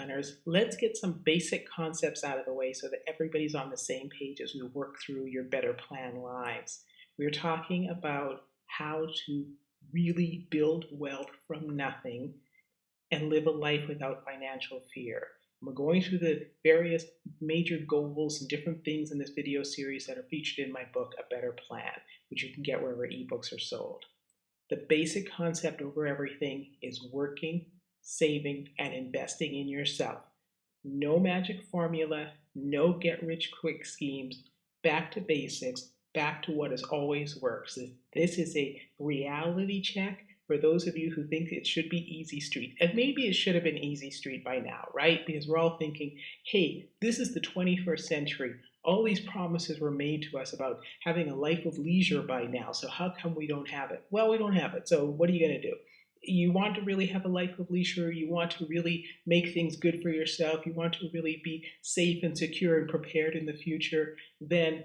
planners, let's get some basic concepts out of the way so that everybody's on the same page as we work through your better plan lives. We're talking about how to really build wealth from nothing and live a life without financial fear. We're going through the various major goals and different things in this video series that are featured in my book, A Better Plan, which you can get wherever ebooks are sold. The basic concept over everything is working, saving, and investing in yourself. No magic formula, no get-rich-quick schemes, back to basics, back to what has always worked. This is a reality check for those of you who think it should be easy street. And maybe it should have been easy street by now, right? Because we're all thinking, hey, this is the 21st century. All these promises were made to us about having a life of leisure by now. So how come we don't have it? Well, we don't have it. So what are you going to do? You want to really have a life of leisure. You want to really make things good for yourself. You want to really be safe and secure and prepared in the future. Then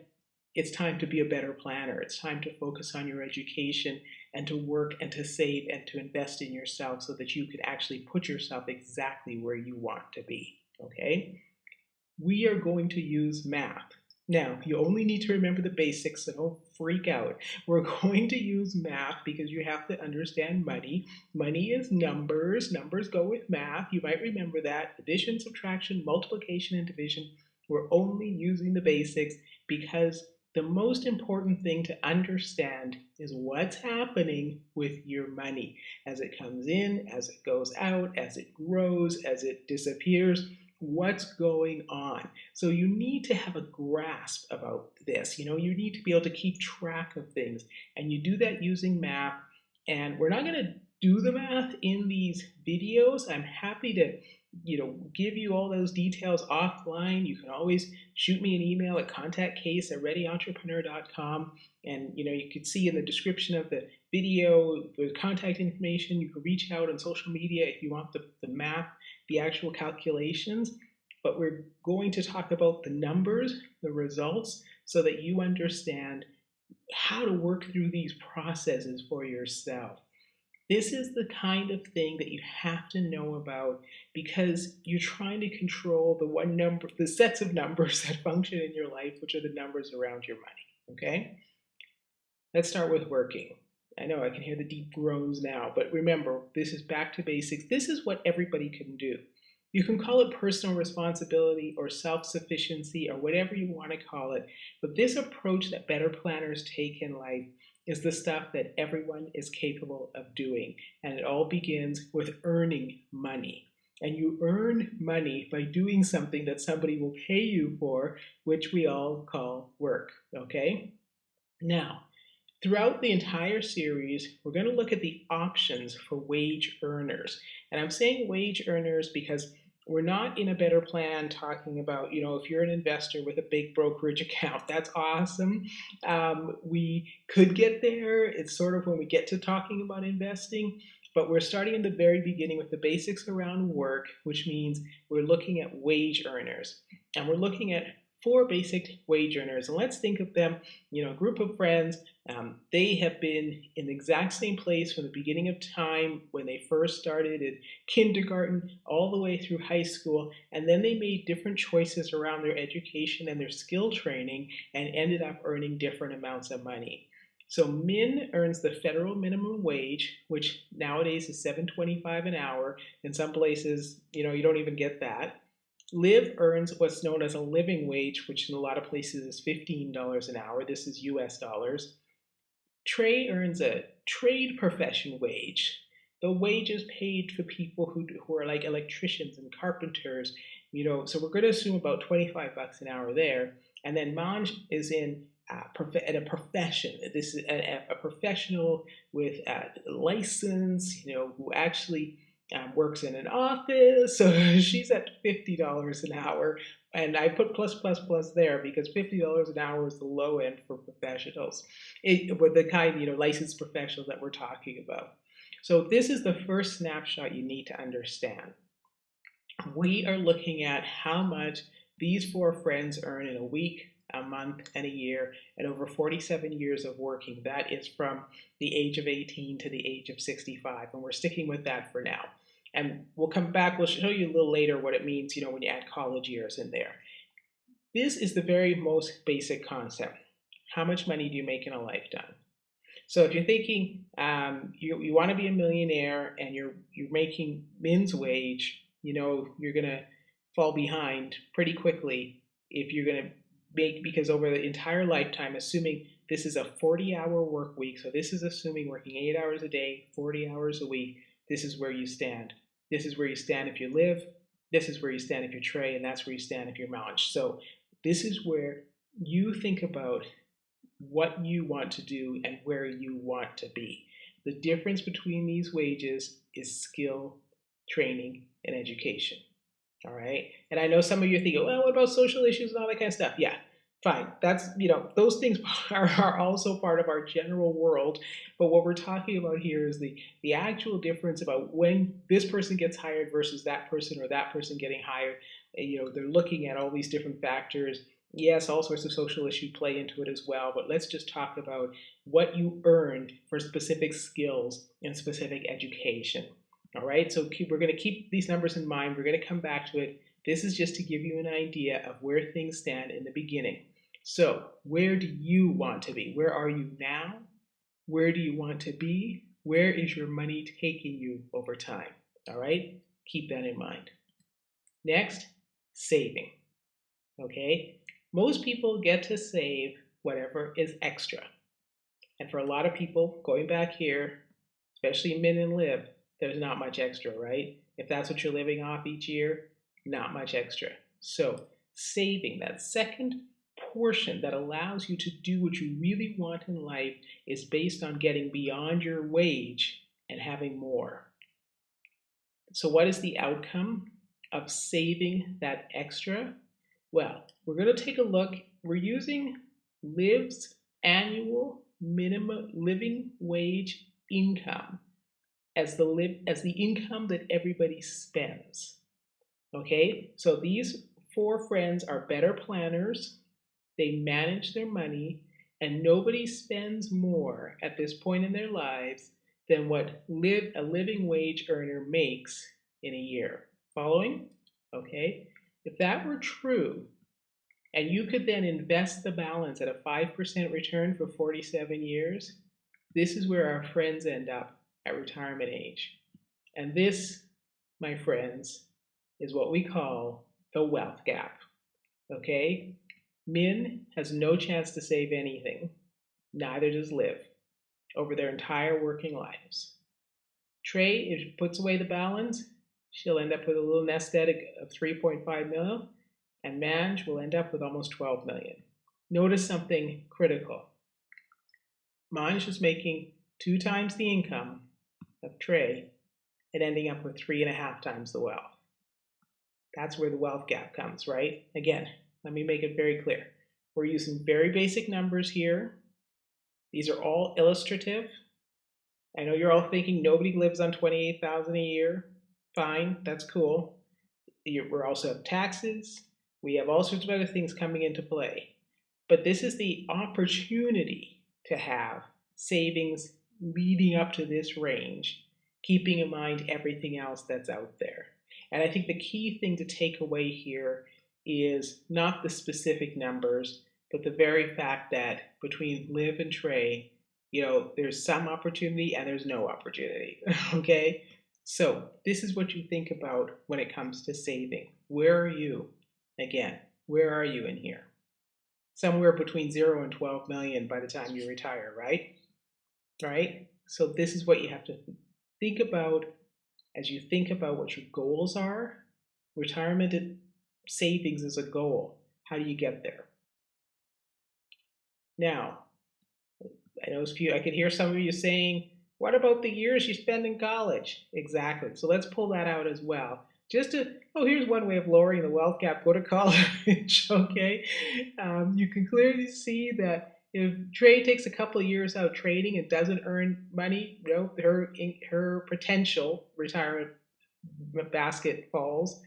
it's time to be a better planner. It's time to focus on your education and to work and to save and to invest in yourself so that you can actually put yourself exactly where you want to be, okay? We are going to use math. Now, you only need to remember the basics, so don't freak out. We're going to use math because you have to understand money. Money is numbers. Numbers go with math. You might remember that. Addition, subtraction, multiplication, and division. We're only using the basics because the most important thing to understand is what's happening with your money as it comes in, as it goes out, as it grows, as it disappears. What's going on? So you need to have a grasp about this. You need to be able to keep track of things. And you do that using math. And we're not going to do the math in these videos. I'm happy to give you all those details offline. You can always shoot me an email at contactcase@readyentrepreneur.com. And you can see in the description of the video the contact information. You can reach out on social media if you want the math, the actual calculations. But we're going to talk about the numbers, the results, so that you understand how to work through these processes for yourself. This is the kind of thing that you have to know about because you're trying to control the sets of numbers that function in your life, which are the numbers around your money, okay? Let's start with working. I know I can hear the deep groans now, but remember, this is back to basics. This is what everybody can do. You can call it personal responsibility or self-sufficiency or whatever you want to call it, but this approach that better planners take in life is the stuff that everyone is capable of doing. And it all begins with earning money. And you earn money by doing something that somebody will pay you for, which we all call work, okay? Now, throughout the entire series, we're going to look at the options for wage earners. And I'm saying wage earners because we're not in a better plan talking about, if you're an investor with a big brokerage account, that's awesome. We could get there. It's sort of when we get to talking about investing, but we're starting in the very beginning with the basics around work, which means we're looking at wage earners. And we're looking at 4 basic wage earners. And let's think of them, a group of friends. They have been in the exact same place from the beginning of time when they first started in kindergarten all the way through high school. And then they made different choices around their education and their skill training and ended up earning different amounts of money. So Min earns the federal minimum wage, which nowadays is $7.25 an hour. In some places, you don't even get that. Liv earns what's known as a living wage, which in a lot of places is $15 an hour. This is US dollars. Trey earns a trade profession wage. The wage is paid for people who are like electricians and carpenters, so we're going to assume about $25 an hour there. And then Manj is in a profession. This is a professional with a license, who actually works in an office, so she's at $50 an hour, and I put plus there because $50 an hour is the low end for professionals, with the kind licensed professionals that we're talking about. So this is the first snapshot you need to understand. We are looking at how much these 4 friends earn in a week, a month, and a year, and over 47 years of working. That is from the age of 18 to the age of 65, and we're sticking with that for now. And we'll come back, we'll show you a little later what it means, when you add college years in there. This is the very most basic concept. How much money do you make in a lifetime? So if you're thinking you want to be a millionaire and you're making min's wage, you're going to fall behind pretty quickly if you're going to make, because over the entire lifetime, assuming this is a 40-hour work week, so this is assuming working 8 hours a day, 40 hours a week, this is where you stand. This is where you stand if you live, this is where you stand if you're Trey, and that's where you stand if you're Mouch. So this is where you think about what you want to do and where you want to be. The difference between these wages is skill, training, and education. All right. And I know some of you are thinking, well, what about social issues and all that kind of stuff? Yeah, fine. That's, those things are also part of our general world. But what we're talking about here is the actual difference about when this person gets hired versus that person or that person getting hired. They're looking at all these different factors. Yes, all sorts of social issues play into it as well, but let's just talk about what you earned for specific skills and specific education. All right, so we're going to keep these numbers in mind. We're going to come back to it. This is just to give you an idea of where things stand in the beginning. So where do you want to be? Where are you now? Where do you want to be? Where is your money taking you over time? All right, keep that in mind. Next, saving. Okay. Most people get to save whatever is extra. And for a lot of people, going back here, especially min and live, there's not much extra, right? If that's what you're living off each year, not much extra. So saving, that second portion that allows you to do what you really want in life, is based on getting beyond your wage and having more. So what is the outcome of saving that extra? Well, we're going to take a look. We're using Liv's annual minimum living wage income as the income that everybody spends. Okay, so these 4 friends are better planners. They manage their money, and nobody spends more at this point in their lives than what a living wage earner makes in a year. Following? Okay. If that were true, and you could then invest the balance at a 5% return for 47 years, this is where our friends end up at retirement age. And this, my friends, is what we call the wealth gap. Okay? Min has no chance to save anything, neither does Liv, over their entire working lives. Trey, if she puts away the balance, she'll end up with a little nest egg of 3.5 million, and Manj will end up with almost 12 million. Notice something critical. Manj is making 2 times the income of Trey and ending up with 3.5 times the wealth. That's where the wealth gap comes, right? Again, let me make it very clear. We're using very basic numbers here. These are all illustrative. I know you're all thinking nobody lives on $28,000 a year. Fine, that's cool. We also have taxes. We have all sorts of other things coming into play. But this is the opportunity to have savings leading up to this range, keeping in mind everything else that's out there. And I think the key thing to take away here is not the specific numbers, but the very fact that between Liv and Trey, there's some opportunity and there's no opportunity. Okay? So this is what you think about when it comes to saving. Where are you? Again, where are you in here? Somewhere between 0 and 12 million by the time you retire, right? Right? So this is what you have to think about as you think about what your goals are. Retirement savings is a goal. How do you get there? Now, I could hear some of you saying, what about the years you spend in college? Exactly. So let's pull that out as well. Here's one way of lowering the wealth gap. Go to college, okay? You can clearly see that if Trey takes a couple of years out trading and doesn't earn money, her potential retirement basket falls.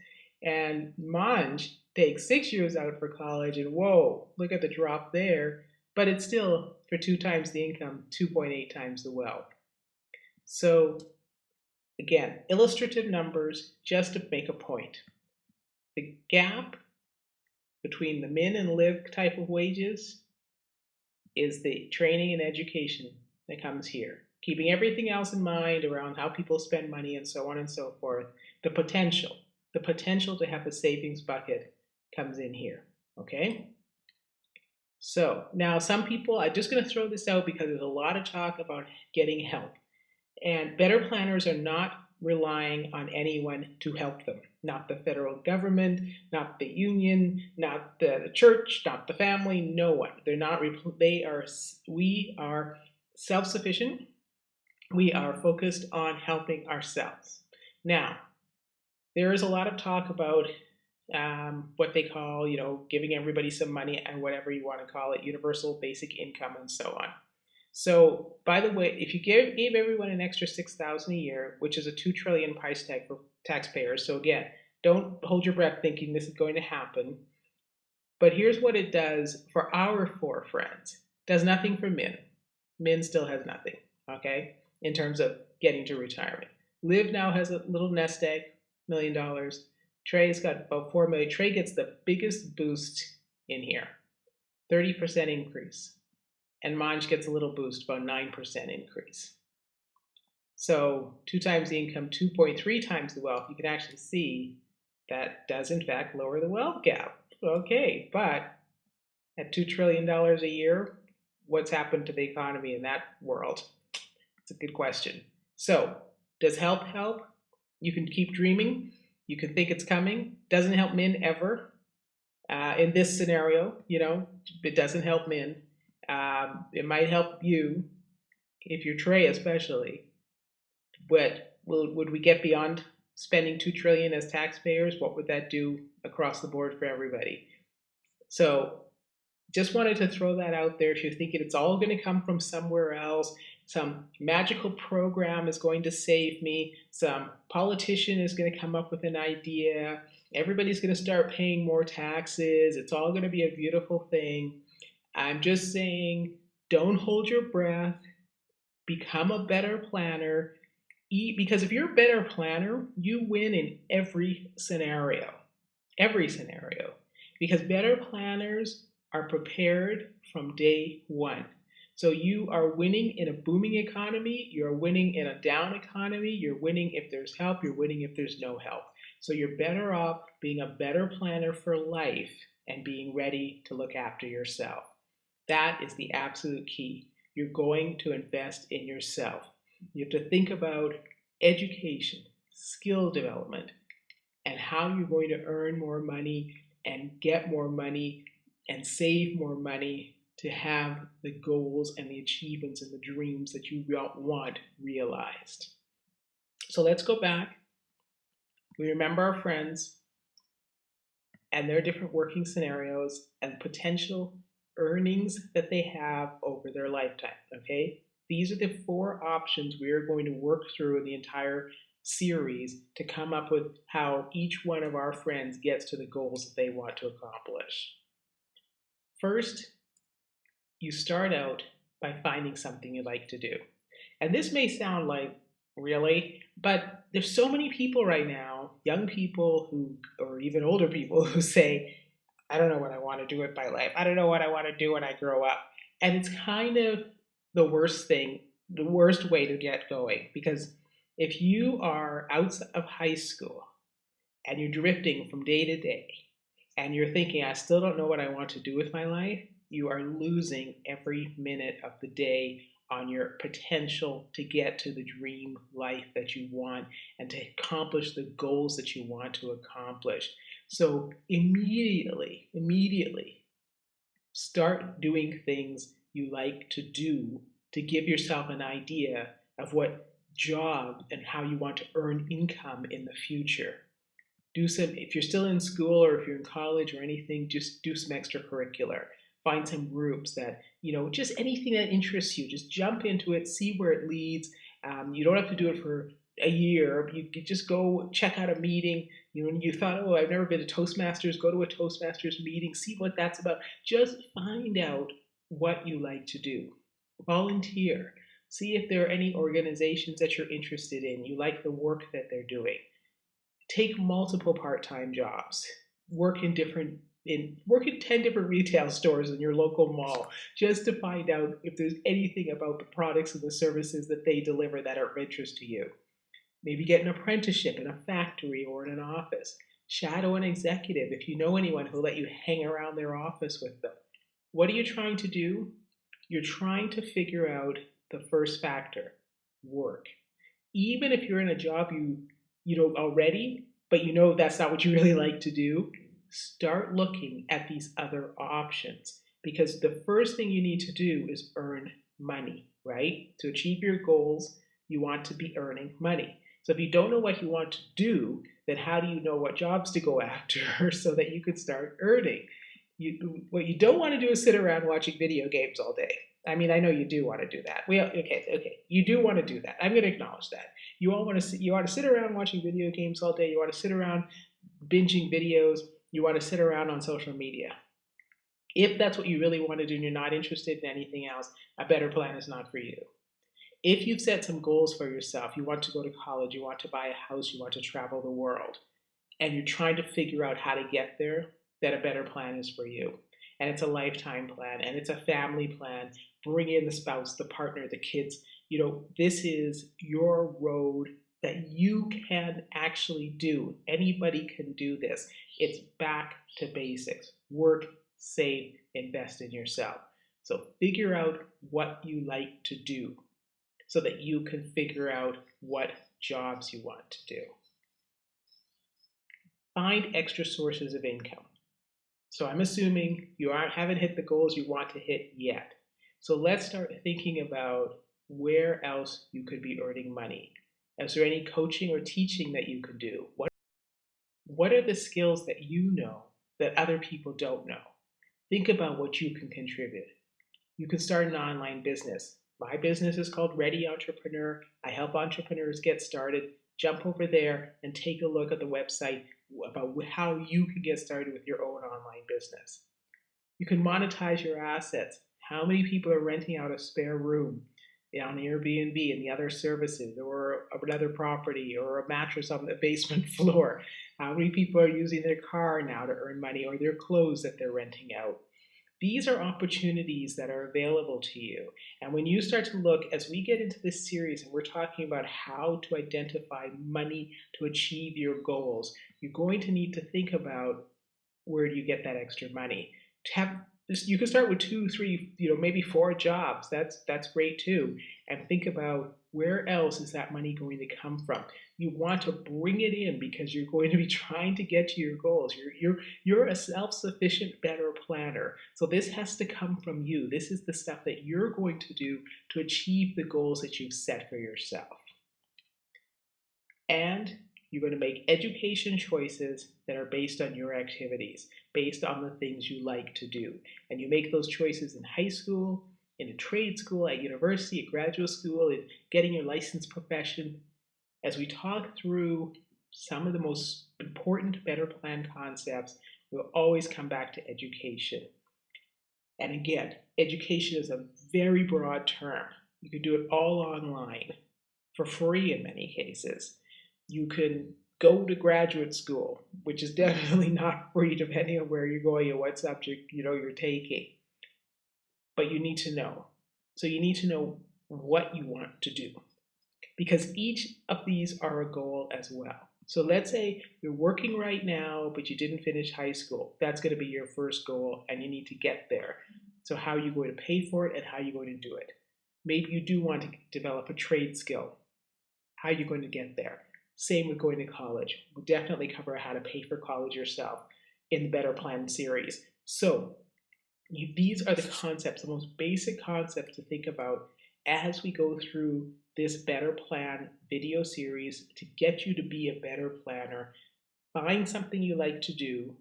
And Manj takes 6 years out for college, and whoa, look at the drop there. But it's still, for 2 times the income, 2.8 times the wealth. So Again, illustrative numbers just to make a point. The gap between the min and live type of wages is the training and education that comes here. Keeping everything else in mind around how people spend money and so on and so forth, the potential to have a savings bucket comes in here, okay? So now some people, I'm just going to throw this out because there's a lot of talk about getting help. And better planners are not relying on anyone to help them. Not the federal government, not the union, not the church, not the family, no one. They're not, we are self-sufficient. We are focused on helping ourselves. Now, there is a lot of talk about what they call, giving everybody some money and whatever you want to call it, universal basic income and so on. So, by the way, if you gave everyone an extra $6,000 a year, which is a $2 trillion price tag for taxpayers, so again, don't hold your breath thinking this is going to happen. But here's what it does for our four friends. It does nothing for Min. Min still has nothing, okay, in terms of getting to retirement. Liv now has a little nest egg, $1 million. Trey's got about $4 million. Trey gets the biggest boost in here, 30% increase. And Manj gets a little boost, about 9% increase. So 2 times the income, 2.3 times the wealth. You can actually see that does in fact lower the wealth gap. Okay, but at $2 trillion a year, what's happened to the economy in that world? It's a good question. So does help help? You can keep dreaming. You can think it's coming. Doesn't help Min ever. In this scenario, it doesn't help Min. It might help you, if you're Trey especially, but would we get beyond spending $2 trillion as taxpayers? What would that do across the board for everybody? So just wanted to throw that out there. If you're thinking it's all going to come from somewhere else, some magical program is going to save me, some politician is going to come up with an idea, everybody's going to start paying more taxes, it's all going to be a beautiful thing. I'm just saying, don't hold your breath, become a better planner, because if you're a better planner, you win in every scenario, because better planners are prepared from day one. So you are winning in a booming economy, you're winning in a down economy, you're winning if there's help, you're winning if there's no help. So you're better off being a better planner for life and being ready to look after yourself. That is the absolute key. You're going to invest in yourself. You have to think about education, skill development, and how you're going to earn more money and get more money and save more money to have the goals and the achievements and the dreams that you want realized. So let's go back. We remember our friends and their different working scenarios and potential earnings that they have over their lifetime, okay? These are the 4 options we are going to work through in the entire series to come up with how each one of our friends gets to the goals that they want to accomplish. First, you start out by finding something you like to do. And this may sound like, really? But there's so many people right now, young people or even older people who say, I don't know what I want to do with my life. I don't know what I want to do when I grow up. And it's kind of the worst way to get going. Because if you are out of high school and you're drifting from day to day and you're thinking, I still don't know what I want to do with my life, you are losing every minute of the day on your potential to get to the dream life that you want and to accomplish the goals that you want to accomplish. So immediately, start doing things you like to do to give yourself an idea of what job and how you want to earn income in the future. If you're still in school or if you're in college or anything, just do some extracurricular. Find some groups that, just anything that interests you, just jump into it, see where it leads. You don't have to do it for a year. You could just go check out a meeting. When you thought, oh, I've never been to Toastmasters, go to a Toastmasters meeting, see what that's about. Just find out what you like to do. Volunteer. See if there are any organizations that you're interested in, you like the work that they're doing. Take multiple part-time jobs. Work in 10 different retail stores in your local mall just to find out if there's anything about the products and the services that they deliver that are of interest to you. Maybe get an apprenticeship in a factory or in an office. Shadow an executive if you know anyone who'll let you hang around their office with them. What are you trying to do? You're trying to figure out the first factor, work. Even if you're in a job you know already, but you know that's not what you really like to do, start looking at these other options, because the first thing you need to do is earn money, right? To achieve your goals, you want to be earning money. So if you don't know what you want to do, then how do you know what jobs to go after so that you can start earning? What you don't want to do is sit around watching video games all day. I mean, I know you do want to do that. Okay, you do want to do that. I'm going to acknowledge that. You want to sit around watching video games all day. You want to sit around binging videos. You want to sit around on social media. If that's what you really want to do and you're not interested in anything else, a better plan is not for you. If you've set some goals for yourself, you want to go to college, you want to buy a house, you want to travel the world, and you're trying to figure out how to get there, then a better plan is for you. And it's a lifetime plan, and it's a family plan. Bring in the spouse, the partner, the kids. You know, this is your road that you can actually do. Anybody can do this. It's back to basics. Work, save, invest in yourself. So figure out what you like to do so that you can figure out what jobs you want to do. Find extra sources of income. So I'm assuming you haven't hit the goals you want to hit yet. So let's start thinking about where else you could be earning money. Is there any coaching or teaching that you could do? What are the skills that you know that other people don't know? Think about what you can contribute. You can start an online business. My business is called Ready Entrepreneur. I help entrepreneurs get started. Jump over there and take a look at the website about how you can get started with your own online business. You can monetize your assets. How many people are renting out a spare room on Airbnb and the other services, or another property, or a mattress on the basement floor? How many people are using their car now to earn money, or their clothes that they're renting out? These are opportunities that are available to you. And when you start to look, as we get into this series and we're talking about how to identify money to achieve your goals, you're going to need to think about where do you get that extra money. You can start with 2, 3, maybe 4 jobs. That's great too. And think about where else is that money going to come from. You want to bring it in because you're going to be trying to get to your goals. You're a self-sufficient, better planner. So this has to come from you. This is the stuff that you're going to do to achieve the goals that you've set for yourself. And you're going to make education choices that are based on your activities, based on the things you like to do. And you make those choices in high school, in a trade school, at university, at graduate school, in getting your licensed profession. As we talk through some of the most important better plan concepts, we'll always come back to education. And again, education is a very broad term. You can do it all online for free in many cases. You can go to graduate school, which is definitely not free depending on where you're going and what subject you're taking. But you need to know. So you need to know what you want to do, because each of these are a goal as well. So let's say you're working right now, but you didn't finish high school. That's going to be your first goal, and you need to get there. So how are you going to pay for it, and how are you going to do it? Maybe you do want to develop a trade skill. How are you going to get there? Same with going to college. We'll definitely cover how to pay for college yourself in the Better Plan series. So these are the concepts, the most basic concepts to think about as we go through this Better Plan video series to get you to be a better planner. Find something you like to do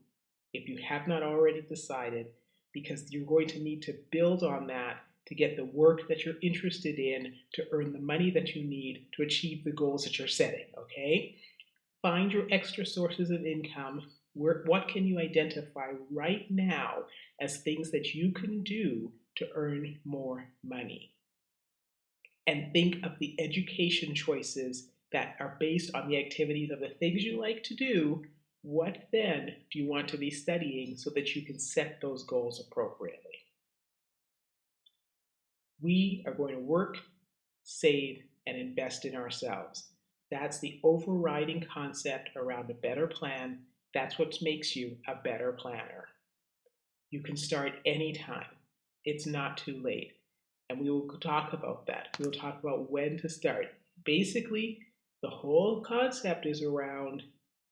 if you have not already decided, because you're going to need to build on that to get the work that you're interested in to earn the money that you need to achieve the goals that you're setting, okay? Find your extra sources of income. What can you identify right now as things that you can do to earn more money? and think of the education choices that are based on the activities of the things you like to do. What then do you want to be studying so that you can set those goals appropriately? We are going to work, save, and invest in ourselves. That's the overriding concept around a better plan. That's what makes you a better planner. You can start anytime. It's not too late. And we will talk about that. We will talk about when to start. Basically, the whole concept is around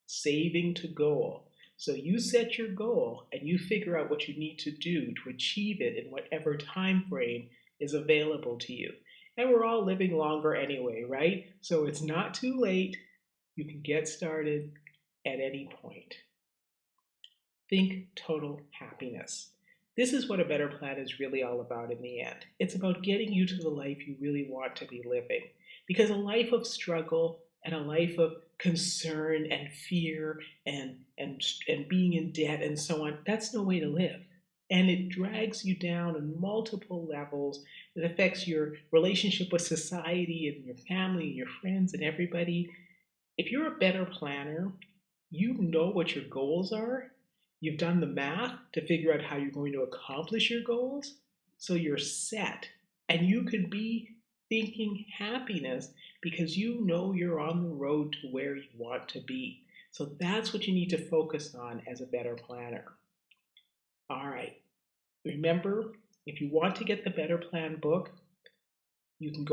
saving to goal. So you set your goal and you figure out what you need to do to achieve it in whatever time frame is available to you. And we're all living longer anyway, right? So it's not too late. You can get started at any point. Think total happiness. This is what a better plan is really all about in the end. It's about getting you to the life you really want to be living. Because a life of struggle and a life of concern and fear and being in debt and so on, that's no way to live. And it drags you down on multiple levels. It affects your relationship with society and your family and your friends and everybody. If you're a better planner, you know what your goals are. You've done the math to figure out how you're going to accomplish your goals. So you're set. And you can be thinking happiness because you know you're on the road to where you want to be. So that's what you need to focus on as a better planner. All right. Remember, if you want to get the Better Plan book, you can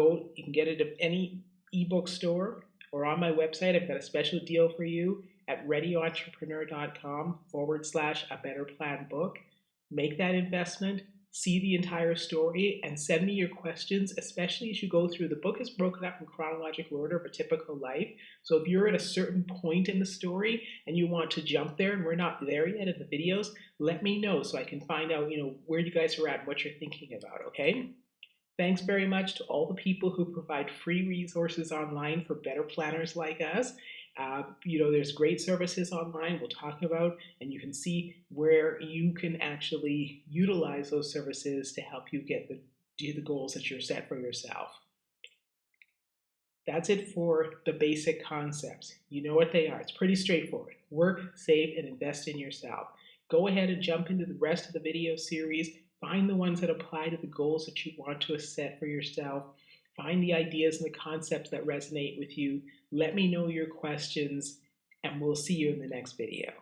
get it at any ebook store or on my website. I've got a special deal for you at readyentrepreneur.com/a better plan book. Make that investment, see the entire story, and send me your questions, especially as you go through. The book is broken up in chronological order of a typical life. So if you're at a certain point in the story and you want to jump there and we're not there yet in the videos, let me know so I can find out, where you guys are at and what you're thinking about, okay? Thanks very much to all the people who provide free resources online for better planners like us. There's great services online we'll talk about, and you can see where you can actually utilize those services to help you do the goals that you're set for yourself. That's it for the basic concepts. You know what they are. It's pretty straightforward. Work, save, and invest in yourself. Go ahead and jump into the rest of the video series. Find the ones that apply to the goals that you want to set for yourself. Find the ideas and the concepts that resonate with you. Let me know your questions, and we'll see you in the next video.